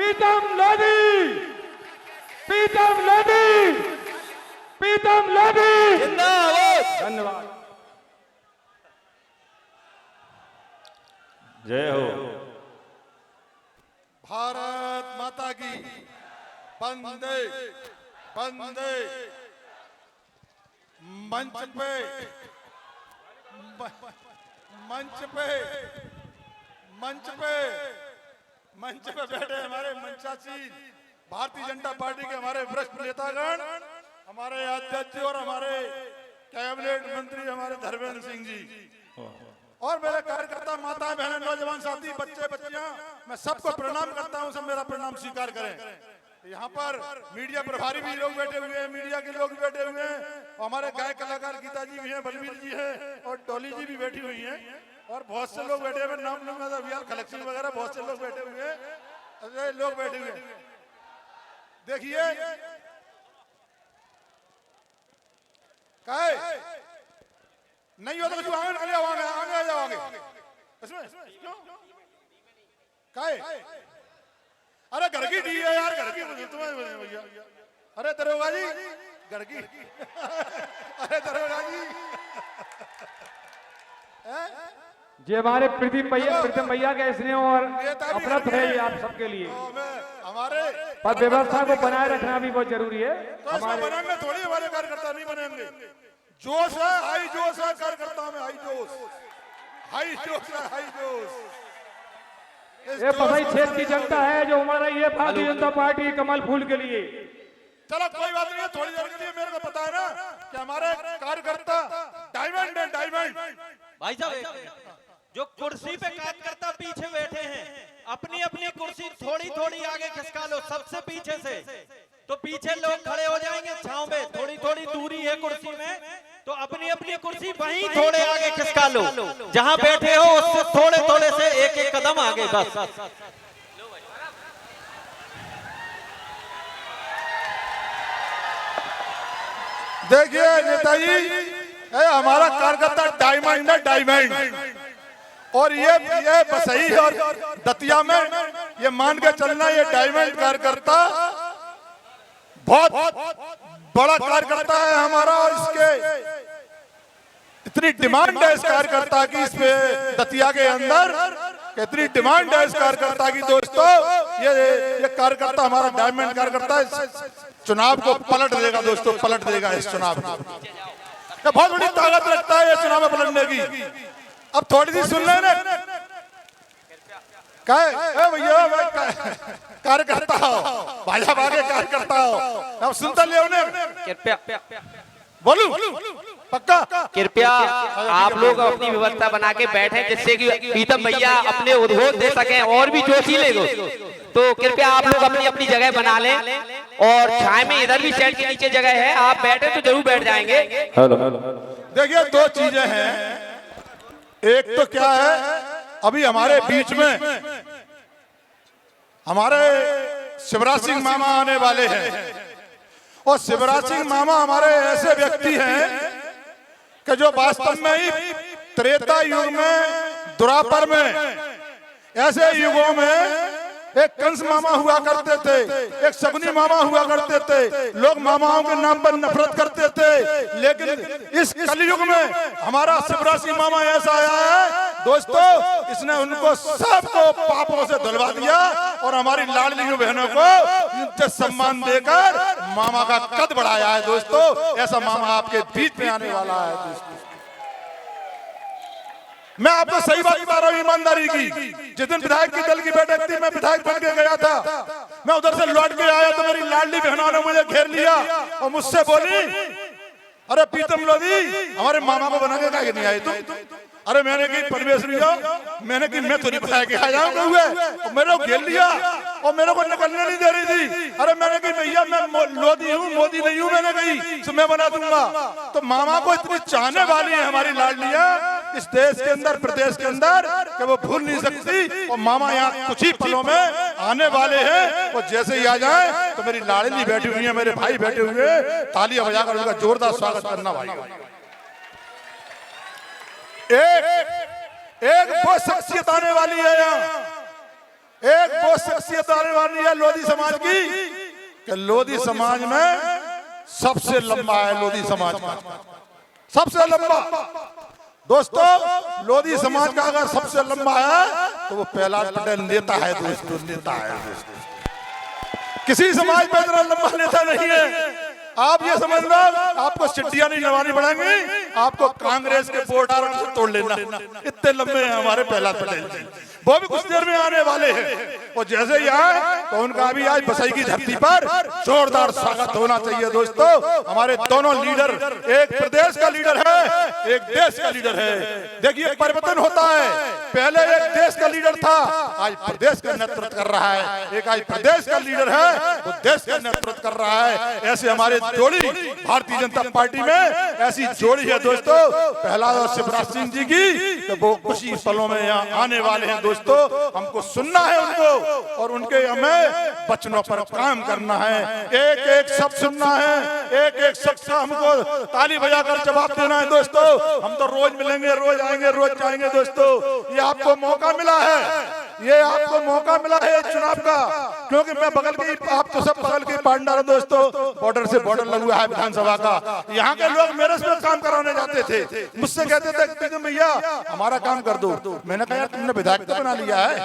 प्रीतम लोधी, प्रीतम लोधी, प्रीतम लोधी जिंदाबाद। धन्यवाद। जय हो। भारत माता की वंदे वंदे। मंच पे मंच पे मंच पे मंच पे बैठे हमारे मंचासीन भारतीय जनता पार्टी के हमारे वरिष्ठ नेतागण, हमारे अध्यक्ष और हमारे कैबिनेट मंत्री हमारे धर्मेंद्र सिंह जी और मेरे कार्यकर्ता, माताएं, बहनें, नौजवान साथी, बच्चे बच्चियां, मैं सबको प्रणाम करता हूं। सब मेरा प्रणाम स्वीकार करें। यहाँ पर मीडिया प्रभारी भी लोग बैठे हुए हैं, मीडिया के लोग भी बैठे हुए हैं, और हमारे गायक कलाकार गीता जी भी हैं, बलवीर जी हैं और डॉली जी भी बैठी हुई हैं, और बहुत से लोग बैठे हुए, नाम लूंगा तो वियाल कलेक्शन वगैरह बहुत से लोग बैठे हुए हैं, लोग बैठे हुए हैं। देखिए काय नहीं हो तो कुछ आगे आ जाओ आगे इसमें क्यों काय? अरे घर की डी है यार, घर की तुम्हें भैया। अरे दरोगा जी घर की अरे दरोगा जी जी हमारे प्रीतम भैया के स्नेह और अवसर है ये आप सबके लिए। हमारे पर व्यवस्था को बनाए रखना भी बहुत जरूरी है। तो इसमें बनेंगे थोड़ी, हमारे कार्यकर्ता नहीं बनेंगे। जोश है, हाई जोश है कार्यकर्ता में, हाई जोश, हाई जोश है, हाई जोश। ये पसई क्षेत्र की जनता है जो उमड़ रही है भारतीय जनता पार्टी कमल फूल के लिए। चलो कोई बात नहीं है, थोड़ी देर के लिए मेरे को पता है ना कि हमारे कार्यकर्ता डायमंड है, डायमंड। भाई साहब, जो कुर्सी पे कार्यकर्ता पीछे बैठे हैं, अपनी अपनी कुर्सी थोड़ी थोड़ी आगे खिसका लो, सबसे पीछे से, तो पीछे लोग खड़े हो जाएंगे छांव में। थोड़ी थोड़ी दूरी है कुर्सी में, तो अपनी अपनी कुर्सी वहीं थोड़े आगे खिसका लो, जहां बैठे हो उससे थोड़े थोड़े से एक एक कदम आगे बस। देखिए नेताजी, हमारा कार्यकर्ता डायमंड है, डायमंड। और ये बसई और दतिया में ये मान के चलना, ये डायमंड कार्यकर्ता बहुत बड़ा कार्यकर्ता है हमारा, और इसके इतनी डिमांड है इस कार्यकर्ता की, इस पे दतिया के अंदर इतनी डिमांड है इस कार्यकर्ता की। दोस्तों ये कार्यकर्ता हमारा डायमंड कार्यकर्ता चुनाव को पलट देगा। दोस्तों पलट देगा इस चुनाव को, बहुत बड़ी ताकत रखता है ये चुनाव में पलटने की। अब थोड़ी सी सुन लेना भैया, कार्यकर्ता हो भाजपा के कार्यकर्ता हो, अब सुनता ले बोलू पक्का। कृपया आप लोग अपनी व्यवस्था बना के बैठे, जिससे कि प्रीतम भैया अपने उद्बोध दे सकें और भी जोशीले लोग। तो कृपया आप लोग अपनी अपनी जगह बना लें, और छाए में इधर भी शेड के नीचे जगह है, आप बैठे तो जरूर बैठ जाएंगे। देखिए दो चीजें हैं, एक तो क्या है, अभी हमारे बीच में हमारे शिवराज सिंह मामा आने वाले हैं, और शिवराज सिंह मामा हमारे ऐसे व्यक्ति हैं कि जो वास्तव में ही त्रेता युग में, द्वापर में, ऐसे युगों में एक कंस मामा हुआ करते थे, एक शकुनी मामा हुआ करते थे, लोग मामाओं के नाम पर नफरत करते थे। लेकिन इस कलयुग में हमारा शिवराज सिंह मामा ऐसा आया है दोस्तों, इसने उनको सबको पापों से धुलवा दिया, और हमारी लाडली बहनों को इज्जत सम्मान देकर मामा का कद बढ़ाया है। दोस्तों ऐसा मामा आपके बीच में आने वाला है। दोस्तों मैं आपको सही बात बता रहा हूँ, ईमानदारी की। जिस दिन विधायक की दल की बैठक थी, मैं विधायक बन के गया था, मैं उधर से लौट के आया तो मेरी लाडली बहनों ने मुझे घेर लिया और मुझसे बोली, अरे प्रीतम लोधी हमारे मामा को बना के क्या नहीं आए तुम? अरे मैंने कही परमेश्वरी जाओ, मैंने कही मैं तो नहीं बताया कि आ जाऊंगा हुए, और मेरे को घेर लिया और मेरे को निकलने नहीं दे रही थी। अरे मैंने कही भैया मैं लोधी हूँ, मोदी नहीं हूँ, मैंने कही तो मैं बना दूंगा। तो मामा को इतनी चाहने वाली है हमारी लाडलियां इस देश के अंदर, प्रदेश के अंदर, कि वो भूल नहीं सकती। और मामा यहाँ कुछ ही पलों में आने वाले हैं, और जैसे ही आ जाए तो मेरी लाडली बैठी हुई है, मेरे भाई बैठे हुए, तालियां बजाकर उनका जोरदार स्वागत करना भाई। एक वो शख्सियत आने वाली है यहाँ एक वो शख्सियत आने वाली है लोधी समाज की कि लोधी समाज में सबसे लंबा है लोधी समाज का, सबसे लंबा। दोस्तों लोधी समाज का अगर सबसे लंबा है तो वो प्रहलाद पटेल नेता है दोस्तों, नेता है दोस्तों। किसी समाज में इतना लंबा नेता नहीं है। आप ये समझ लो आपको चिट्ठियां नहीं लगानी पड़ेंगी, आपको कांग्रेस के वोट आराम से तोड़ लेना, इतने लंबे हैं हमारे प्रहलाद पटेल जी। वो भी कुछ देर में आने वाले हैं और जैसे ही आए तो उनका भी आज बसई की धरती पर जोरदार स्वागत होना चाहिए। दोस्तों हमारे दोनों लीडर, एक प्रदेश का लीडर है, एक देश का लीडर है। देखिए परिवर्तन होता है, पहले एक देश का लीडर था, आज प्रदेश का नेतृत्व कर रहा है। एक आज प्रदेश का लीडर है वो देश का नेतृत्व कर रहा है। ऐसे हमारे जोड़ी भारतीय जनता पार्टी में ऐसी जोड़ी है दोस्तों प्रहलाद और शिवराज सिंह जी की, तो वो कुछ ही पलों में यहाँ आने वाले हैं। दोस्तों हमको सुनना है उनको और उनके हमें वचनों पर काम करना है। एक एक शब्द सुनना है, एक एक शब्द का हमको ताली बजाकर जवाब देना है। दोस्तों हम तो रोज मिलेंगे, रोज आएंगे, रोज जाएंगे। दोस्तों ये आपको मौका मिला है, ये आपको मौका मिला है चुनाव का, क्योंकि मैं बगल की, आप तो सब बगल के पार्टनर दोस्तों, बॉर्डर से बॉर्डर लगा है विधानसभा का। यहाँ के लोग मेरे से काम कराने जाते थे, मुझसे कहते थे भैया हमारा काम कर दो। मैंने कहा यार तुमने विधायक तो बना लिया है,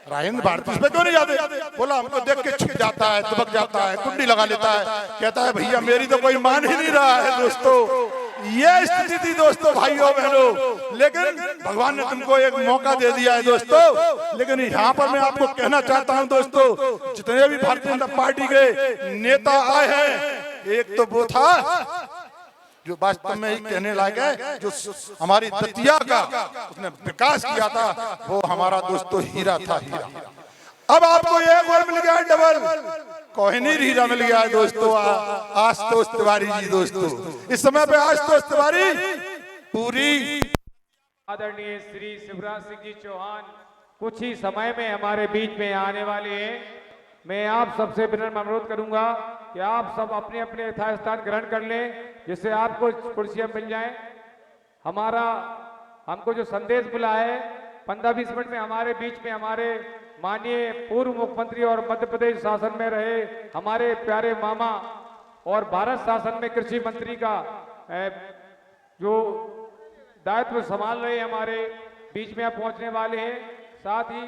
राजेंद्र भारती पे क्यों नहीं जाते? बोला हमको देख के छुप जाता है, दुबक जाता है, कुंडी लगा लेता है। कहता है भैया मेरी तो कोई मान ही नहीं रहा है। दोस्तों ये स्थिति थी दोस्तों, भाइयों बहनों, लेकिन भगवान ने तुमको एक मौका दे दिया है दोस्तों। लेकिन यहाँ पर मैं आपको कहना चाहता हूँ दोस्तों, जितने भी भारतीय जनता पार्टी के नेता आए हैं, एक तो वो था जो वास्तव में ही कहने लायक है, जो हमारी दतिया का उसने विकास किया था, वो हमारा दोस्तों हीरा था, हीरा। अब आपको एक और मिल गया डबल, कोहिनूर हीरा मिल गया है दोस्तों, आशुतोष तिवारी जी। दोस्तों इस समय पे आशुतोष तिवारी पूरी आदरणीय श्री शिवराज सिंह जी चौहान कुछ ही समय में हमारे बीच में आने वाले हैं। मैं आप सबसे विनम्र अनुरोध करूंगा कि आप सब अपने अपने यथास्थान ग्रहण कर लें, जिससे आपको कुर्सियां मिल जाएं। हमको जो संदेश मिला है 15-20 मिनट में हमारे बीच में हमारे माननीय पूर्व मुख्यमंत्री और मध्य प्रदेश शासन में रहे हमारे प्यारे मामा और भारत शासन में कृषि मंत्री का जो दायित्व संभाल रहे हमारे बीच में आप पहुंचने वाले हैं। साथ ही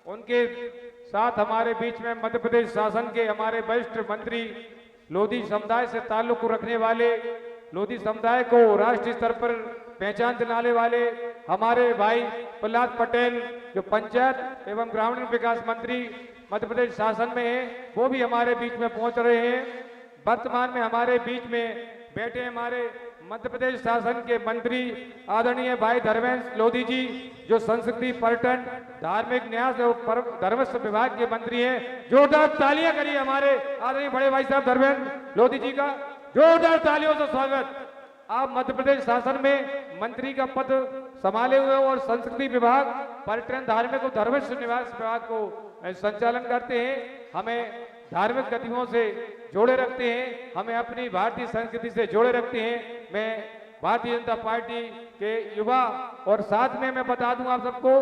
उनके साथ हमारे बीच में मध्य प्रदेश शासन के हमारे वरिष्ठ मंत्री, लोधी समुदाय से ताल्लुक रखने वाले, लोधी समुदाय को राष्ट्रीय स्तर पर पहचान दिलाने वाले हमारे भाई प्रहलाद पटेल, जो पंचायत एवं ग्रामीण विकास मंत्री मध्य प्रदेश शासन में है, वो भी हमारे बीच में पहुंच रहे हैं। वर्तमान में हमारे बीच में बैठे हमारे मध्य प्रदेश शासन के मंत्री आदरणीय भाई धर्मेंद्र लोधी जी, जो संस्कृति, पर्यटन, धार्मिक न्यास एवं धर्मस्व विभाग के मंत्री हैं। जोरदार तालियां करिए हमारे आदरणीय बड़े भाई साहब धर्मेंद्र लोधी जी का, जोरदार तालियों से स्वागत। आप मध्य प्रदेश शासन में मंत्री का पद संभाले हुए और संस्कृति विभाग, पर्यटन, धार्मिक और धर्मस्व निवास विभाग को संचालन करते हैं। हमें धार्मिक गतिविधियों से जोड़े रखते हैं, हमें अपनी भारतीय संस्कृति से जोड़े रखते हैं। मैं भारतीय जनता पार्टी के युवा और साथ में मैं बता दूं आप सबको,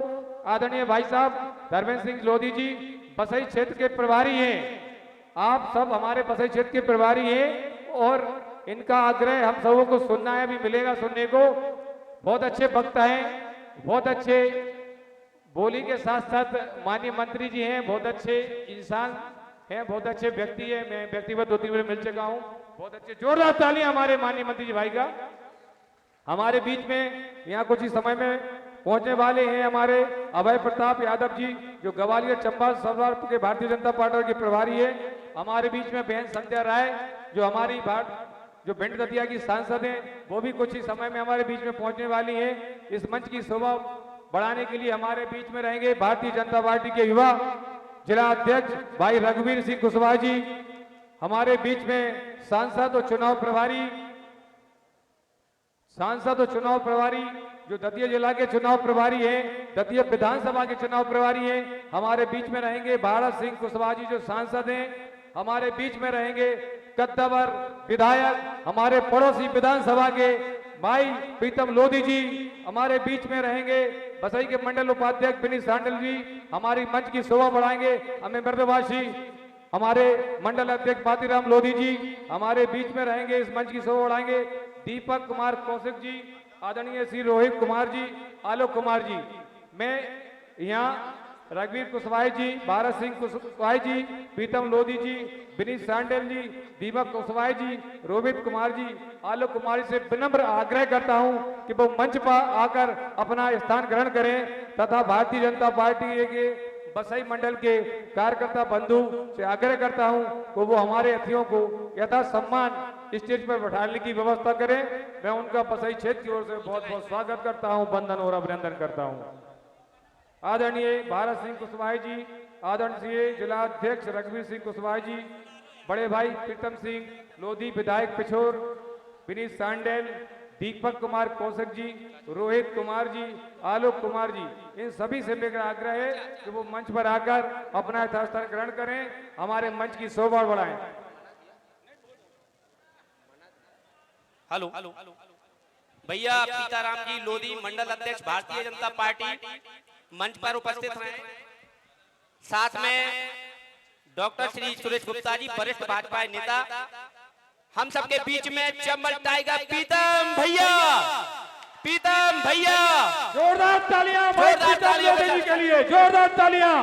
आदरणीय भाई साहब धर्मेंद्र सिंह लोधी जी बसई क्षेत्र के प्रभारी हैं। आप सब हमारे बसई क्षेत्र के प्रभारी हैं और इनका आग्रह हम सबों को सुनना है, अभी मिलेगा सुनने को। बहुत अच्छे वक्ता हैं, बहुत अच्छे बोली के साथ साथ माननीय मंत्री जी हैं, बहुत अच्छे इंसान हैं, बहुत अच्छे व्यक्ति है। मैं व्यक्तिगत 2-3 बार मिल चुका हूं, बहुत अच्छे। जोरदार तालियां हमारे माननीय मंत्री जी भाई का। हमारे बीच में यहाँ कुछ ही समय में पहुंचने वाले हैं हमारे अभय प्रताप यादव जी, जो ग्वालियर चंबा सदर के भारतीय जनता पार्टी के प्रभारी है। हमारे बीच में बहन संध्या राय, जो हमारी जो भिंड दतिया की सांसद हैं, वो भी कुछ ही समय में हमारे बीच में पहुंचने वाली है। इस मंच की शोभा बढ़ाने के लिए हमारे बीच में रहेंगे भारतीय जनता पार्टी के युवा जिला अध्यक्ष भाई रघुवीर सिंह कुशवाहा जी, हमारे बीच में सांसद और चुनाव प्रभारी जो दतिया जिला के चुनाव प्रभारी हैं, दतिया विधानसभा के चुनाव प्रभारी हैं, हमारे बीच में रहेंगे भारत सिंह कुशवाहा जी, जो सांसद हैं। हमारे बीच में रहेंगे कद्दावर विधायक, हमारे पड़ोसी विधानसभा के भाई प्रीतम लोधी जी हमारे बीच में रहेंगे। बसई के मंडल उपाध्यक्ष विनीत सांडल जी हमारी मंच की शोभा बढ़ाएंगे। हमें मृदभाषी हमारे मंडल अध्यक्ष बातीराम लोधी जी हमारे बीच में रहेंगे, इस मंच की शोभा बढ़ाएंगे। दीपक कुमार कौशिक जी, आदरणीय श्री रोहित कुमार जी, आलोक कुमार जी, मैं यहाँ रघुवीर कुशवाहा जी, भारत सिंह कुशवाहा जी, प्रीतम लोधी जी, विनीत सांडेल जी, दीपक कुशवाहा जी, रोहित कुमार जी, आलोक कुमार से विनम्र आग्रह करता हूं कि वो मंच पर आकर अपना स्थान ग्रहण करें तथा भारतीय जनता पार्टी के बसई मंडल के कार्यकर्ता बंधु से आग्रह करता हूं कि वो हमारे अतिथियों को यथा सम्मान स्टेज पर बैठाने की व्यवस्था करें। मैं उनका बसई क्षेत्र की ओर से बहुत बहुत स्वागत करता हूं, वंदन और अभिनंदन करता हूं। आदरणीय भारत सिंह कुशवाहा जी, आदरणीय जिला अध्यक्ष रघुवीर सिंह कुशवाहा जी, बड़े भाई प्रीतम सिंह लोधी, विधायक पिछोर, विनीत सांडेल, दीपक कुमार कौशिक जी, रोहित कुमार जी, आलोक कुमार जी, इन सभी से मेरा आग्रह है कि वो मंच पर आकर अपना यथास्थान ग्रहण करें, हमारे मंच की शोभा बढ़ाएं। हेलो भैया सीताराम जी लोधी मंडल अध्यक्ष भारतीय जनता पार्टी मंच पर उपस्थित हैं। साथ में डॉक्टर श्री सुरेश गुप्ता जी वरिष्ठ भाजपा नेता, हम सबके बीच में चंबल टाइगर प्रीतम भैया, प्रीतम भैया, जोरदार तालियां जी के लिए, जोरदार तालियां।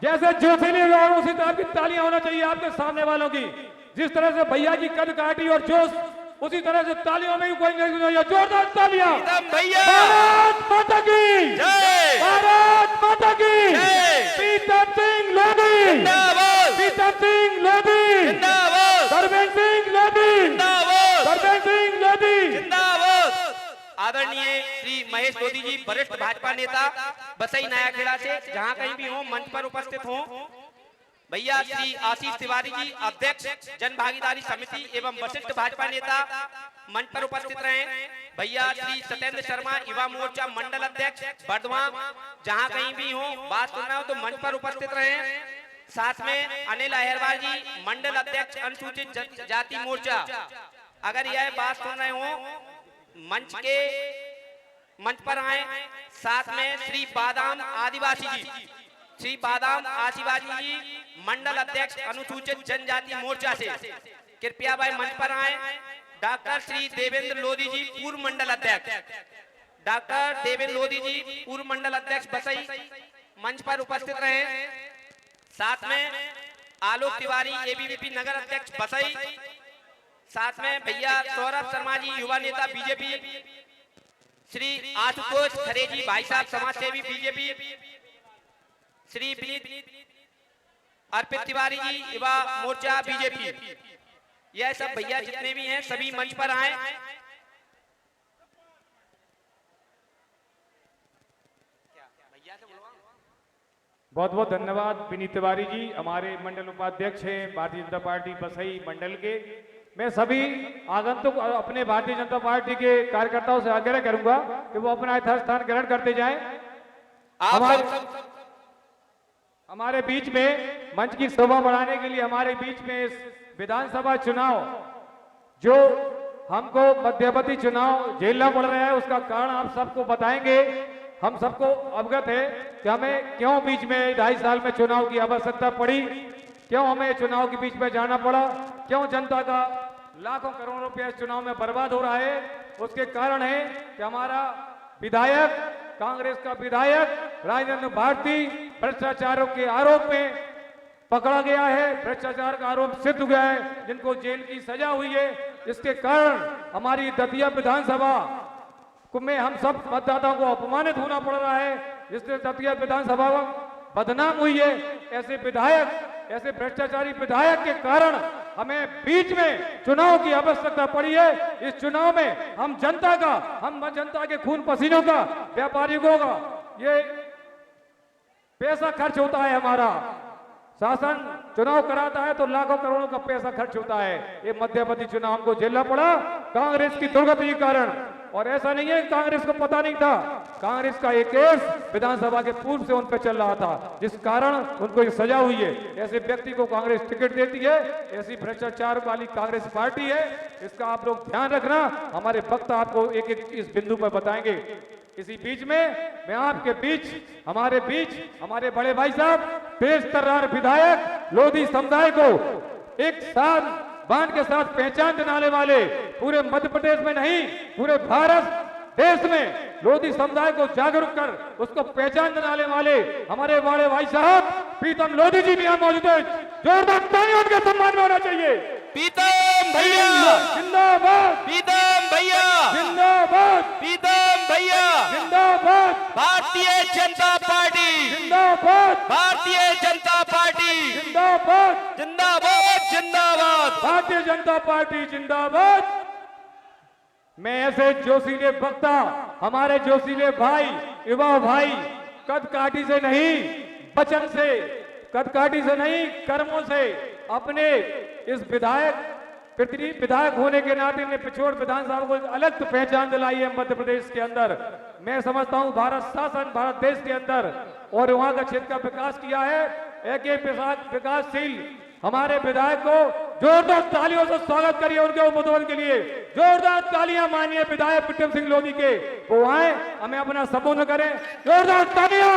जैसे जोशीली और उसी तरह की तालियां होना चाहिए आपके सामने वालों की। जिस तरह से भैया की कद काटी और जोश, उसी तरह से तालियों में भी कोई नहीं, जोरदार तालियां। भैया भारत माता की जय, भारत माता की जय। प्रीतम सिंह लोधी जिंदाबाद, प्रीतम सिंह लोधी जिंदाबाद, धर्मेंद्र सिंह लोधी जिंदाबाद, धर्मेंद्र सिंह लोधी जिंदाबाद। आदरणीय श्री महेश लोधी जी वरिष्ठ भाजपा नेता बसई नया खेड़ा से जहां कहीं भी हो मंच पर उपस्थित हो। भैया श्री आशीष तिवारी जी अध्यक्ष जन भागीदारी समिति एवं वरिष्ठ भाजपा नेता मंच पर उपस्थित रहे। भैया श्री सत्येंद्र शर्मा युवा मोर्चा मंडल अध्यक्ष बर्धमान, जहां कहीं भी हो बात सुनना हो तो मंच पर उपस्थित रहे। साथ में अनिल अहिरवार जी मंडल अध्यक्ष अनुसूचित जाति मोर्चा, अगर यह बात सुन रहे हो मंच पर आए। साथ में श्री बादाम आदिवासी जी, श्री बादाम आदिवासी जी मंडल अध्यक्ष अनुसूचित जनजाति मोर्चा से कृपया भाई मंच पर आए। डॉक्टर श्री देवेंद्र लोधी जी पूर्व मंडल अध्यक्ष, डॉक्टर देवेंद्र लोधी जी पूर्व मंडल अध्यक्ष बसई मंच पर उपस्थित रहे। साथ में आलोक तिवारी एबीवीपी नगर अध्यक्ष बसई, साथ में भैया सौरभ शर्मा जी युवा नेता बीजेपी, श्री आशुतोष खरे जी भाई साहब समाज सेवी बीजेपी, श्री विनीत अर्पित तिवारी जी युवा मोर्चा बीजेपी, यह सब भैया जितने भी हैं सभी मंच पर आए। बहुत बहुत धन्यवाद विनीत तिवारी जी, हमारे मंडल उपाध्यक्ष हैं भारतीय जनता पार्टी बसई मंडल के। मैं सभी आगंतुक अपने भारतीय जनता पार्टी के कार्यकर्ताओं से आग्रह करूंगा कि वो अपना यथास्थान ग्रहण करते जाएं। हमारे बीच में मंच की शोभा बढ़ाने के लिए हमारे बीच में इस विधानसभा चुनाव जो हमको मध्यवर्ती चुनाव झेलना पड़ रहा है, उसका कारण आप सबको बताएंगे। हम सबको अवगत है कि हमें क्यों बीच में 2.5 साल में चुनाव की आवश्यकता पड़ी, क्यों हमें चुनाव के बीच में जाना पड़ा, क्यों जनता का लाखों करोड़ों रुपया इस चुनाव में बर्बाद हो रहा है। उसके कारण है कि हमारा विधायक, कांग्रेस का विधायक राजेंद्र भारती भ्रष्टाचारों के आरोप में पकड़ा गया है, भ्रष्टाचार का आरोप सिद्ध हुआ है, जिनको जेल की सजा हुई है। इसके कारण हमारी दतिया विधानसभा में हम सब मतदाताओं को अपमानित होना पड़ रहा है, जिससे दतिया विधानसभा बदनाम हुई है। ऐसे विधायक, ऐसे भ्रष्टाचारी विधायक के कारण हमें बीच में चुनाव की आवश्यकता पड़ी है। इस चुनाव में हम जनता के खून पसीनों का, व्यापारियों का ये पैसा खर्च होता है। हमारा शासन चुनाव कराता है तो लाखों करोड़ों का पैसा खर्च होता है। ये मध्यवर्ती चुनाव हमको झेलना पड़ा कांग्रेस की दुर्गति के कारण। और ऐसा नहीं है कि कांग्रेस को पता नहीं था, कांग्रेस का एक केस विधानसभा के पूर्व से उन पर चल रहा था, जिस कारण उनको ये सजा हुई है। ऐसे व्यक्ति को कांग्रेस टिकट देती है, ऐसी भ्रष्टाचार वाली कांग्रेस पार्टी है, इसका आप लोग ध्यान रखना। हमारे वक्ता आपको एक एक इस बिंदु पर बताएंगे। इसी बीच में मैं आपके बीच, हमारे बीच हमारे बड़े भाई साहब तेज तर्रार विधायक लोधी समुदाय को एक साथ बांध के साथ पहचान दिलाने वाले, पूरे मध्य प्रदेश में नहीं पूरे भारत देश में लोधी समुदाय को जागरूक कर उसको पहचान दिलाने वाले हमारे बड़े भाई साहब प्रीतम लोधी जी भी यहाँ मौजूद है। जोरदार तालियां उनके सम्मान में होना चाहिए। प्रीतम भैया जिंदाबाद, प्रीतम भैया जिंदाबाद, प्रीतम भैया जिंदाबाद, भारतीय जनता पार्टी जिंदाबाद, भारतीय जनता पार्टी जिंदाबाद, जिंदाबाद जिंदाबाद। भारतीय जनता पार्टी जिंदाबाद। मैं ऐसे जोशीले वक्ता, हमारे जोशीले भाई, युवा भाई, कदकाठी से नहीं वचन से, कदकाठी से नहीं कर्मों से अपने इस विधायक होने के नाते ने पिछोड़ विधानसभा को एक अलग पहचान दिलाई है मध्य प्रदेश के अंदर। मैं समझता हूं भारत शासन, भारत देश के अंदर और वहां का क्षेत्र का विकास किया है। एक विकासशील हमारे विधायक को जोरदार तालियों से स्वागत करिए उनके उद्बोधन के लिए। जोरदार तालियां मानिए विधायक प्रीतम सिंह लोधी के, वो आए हमें अपना संबोधन करें। जोरदार तालियां।